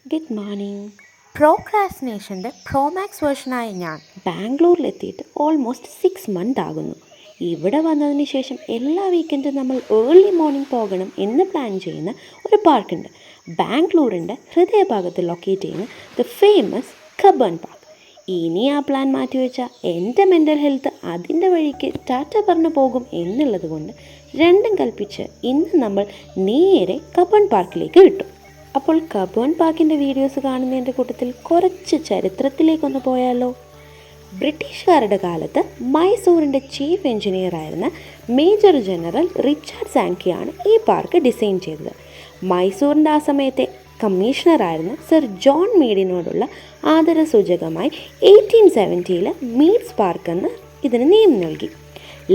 Good morning. പ്രോക്രാസ്റ്റിനേഷൻ്റെ pro max വേർഷനായ ഞാൻ ബാംഗ്ലൂരിലെത്തിയിട്ട് ഓൾമോസ്റ്റ് 6 മന്ത് ആകുന്നു. ഇവിടെ വന്നതിന് ശേഷം എല്ലാ വീക്കെൻഡും നമ്മൾ ഏർലി മോർണിംഗ് പോകണം എന്ന് പ്ലാൻ ചെയ്യുന്ന ഒരു പാർക്കുണ്ട്. ബാംഗ്ലൂരിൻ്റെ ഹൃദയഭാഗത്ത് ലൊക്കേറ്റ് ചെയ്യുന്ന ദ ഫേമസ് കബ്ബൺ പാർക്ക്. ഇനി ആ പ്ലാൻ മാറ്റിവെച്ചാൽ എൻ്റെ മെൻ്റൽ ഹെൽത്ത് അതിൻ്റെ വഴിക്ക് ടാറ്റ പറഞ്ഞു പോകും എന്നുള്ളത് കൊണ്ട് രണ്ടും കൽപ്പിച്ച് ഇന്ന് നമ്മൾ നേരെ കബ്ബൺ പാർക്കിലേക്ക് വിട്ടു. അപ്പോൾ കബ്ബൺ പാർക്കിൻ്റെ വീഡിയോസ് കാണുന്നതിൻ്റെ കൂട്ടത്തിൽ കുറച്ച് ചരിത്രത്തിലേക്കൊന്ന് പോയാലോ? ബ്രിട്ടീഷുകാരുടെ കാലത്ത് മൈസൂരിൻ്റെ ചീഫ് എഞ്ചിനീയർ ആയിരുന്ന മേജർ ജനറൽ റിച്ചാർഡ് സാങ്കിയാണ് ഈ പാർക്ക് ഡിസൈൻ ചെയ്തത്. മൈസൂരിൻ്റെ ആ സമയത്തെ കമ്മീഷണറായിരുന്ന സർ ജോൺ മീഡിനോടുള്ള ആദരസൂചകമായി 1870 മീഡ്സ് പാർക്ക് എന്ന് ഇതിന് നെയിം നൽകി.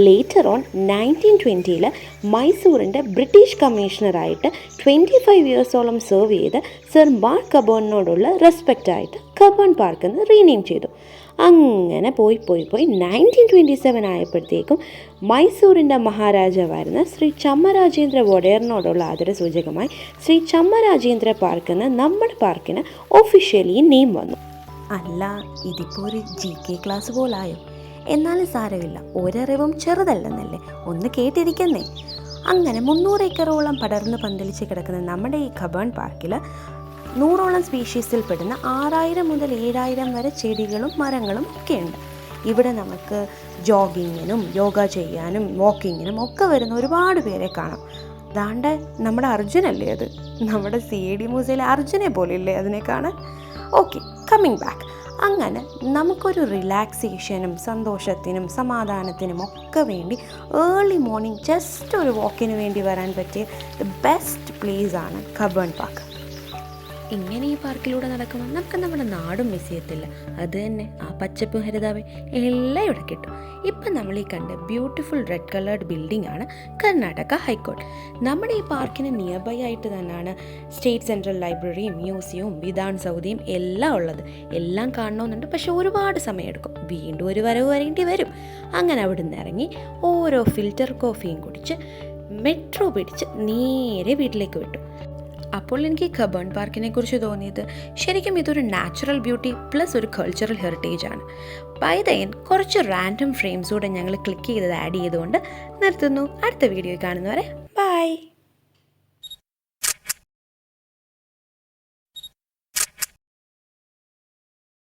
ലേറ്റർ ഓൺ 1920 മൈസൂരിൻ്റെ ബ്രിട്ടീഷ് കമ്മീഷണറായിട്ട് 25 ഇയേഴ്സോളം സെർവ് ചെയ്ത സർ മാർക്ക് കബോണിനോടുള്ള റെസ്പെക്റ്റായിട്ട് കബ്ബൺ പാർക്ക് എന്ന് റീനെയിം ചെയ്തു. അങ്ങനെ പോയി 1927 ആയപ്പോഴത്തേക്കും മൈസൂരിൻ്റെ മഹാരാജാവായിരുന്ന ശ്രീ ചമ്മരാജേന്ദ്ര വൊഡേറിനോടുള്ള ആദരസൂചകമായി ശ്രീ ചമ്മരാജേന്ദ്ര പാർക്ക് എന്ന് നമ്മുടെ പാർക്കിന് ഒഫീഷ്യലി നെയിം വന്നു. അല്ല, ഇതിപ്പോൾ ഒരു GK ക്ലാസ് പോലായോ? എന്നാലും സാരമില്ല, ഒരറിവും ചെറുതല്ലെന്നല്ലേ, ഒന്ന് കേട്ടിരിക്കുന്നേ. അങ്ങനെ 300 ഏക്കറോളം പടർന്ന് പന്തലിച്ച് കിടക്കുന്ന നമ്മുടെ ഈ കബ്ബൺ പാർക്കിൽ 100ഓളം സ്പീഷീസിൽ പെടുന്ന 6000 മുതൽ 7000 വരെ ചെടികളും മരങ്ങളും ഒക്കെയുണ്ട്. ഇവിടെ നമുക്ക് ജോഗിങ്ങിനും യോഗ ചെയ്യാനും വാക്കിങ്ങിനും ഒക്കെ വരുന്ന ഒരുപാട് പേരെ കാണാം. ദാണ്ട് നമ്മുടെ അർജുനല്ലേ അത്, നമ്മുടെ CID മ്യൂസിയയിലെ അർജുനെ പോലില്ലേ അതിനെ കാണാൻ. Okay, coming back. അങ്ങനെ നമുക്കൊരു റിലാക്സേഷനും സന്തോഷത്തിനും സമാധാനത്തിനും ഒക്കെ വേണ്ടി ഏർലി മോർണിംഗ് ജസ്റ്റ് ഒരു വാക്കിന് വേണ്ടി വരാൻ പറ്റിയ ദ ബെസ്റ്റ് പ്ലേസാണ് കബ്ബൺ പാർക്ക്. ഇങ്ങനെ ഈ പാർക്കിലൂടെ നടക്കുമ്പോൾ നമുക്ക് നമ്മുടെ നാടും മിസ് ചെയ്യത്തില്ല. അത് തന്നെ, ആ പച്ചപ്പ് ഹരിതാവ് എല്ലാം ഇവിടെ കിട്ടും. ഇപ്പം നമ്മൾ ഈ കണ്ട ബ്യൂട്ടിഫുൾ റെഡ് കളേർഡ് ബിൽഡിംഗ് ആണ് കർണാടക ഹൈക്കോർട്ട്. നമ്മുടെ ഈ പാർക്കിന് നിയർ ബൈ ആയിട്ട് തന്നെയാണ് സ്റ്റേറ്റ് സെൻട്രൽ ലൈബ്രറിയും മ്യൂസിയവും വിധാൻ സൗദിയും എല്ലാം ഉള്ളത്. എല്ലാം കാണണമെന്നുണ്ട്, പക്ഷെ ഒരുപാട് സമയമെടുക്കും. വീണ്ടും ഒരു വരവ് വരേണ്ടി വരും. അങ്ങനെ അവിടെ നിന്ന് ഇറങ്ങി ഓരോ ഫിൽറ്റർ കോഫിയും കുടിച്ച് മെട്രോ പിടിച്ച് നേരെ വീട്ടിലേക്ക് വിട്ടു. അപ്പോൾ എനിക്ക് കബ്ബൺ പാർക്കിനെ കുറിച്ച് തോന്നിയത് ശരിക്കും ഇതൊരു നാച്ചുറൽ ബ്യൂട്ടി പ്ലസ് ഒരു കൾച്ചറൽ ഹെറിറ്റേജ് ആണ്. ബൈ ദ എൻഡ് കുറച്ച് റാൻഡം ഫ്രെയിംസ് കൂടെ ഞങ്ങൾ ക്ലിക്ക് ചെയ്തത് ആഡ് ചെയ്തുകൊണ്ട് നിർത്തുന്നു. അടുത്ത വീഡിയോ കാണുന്നവരെ ബൈ.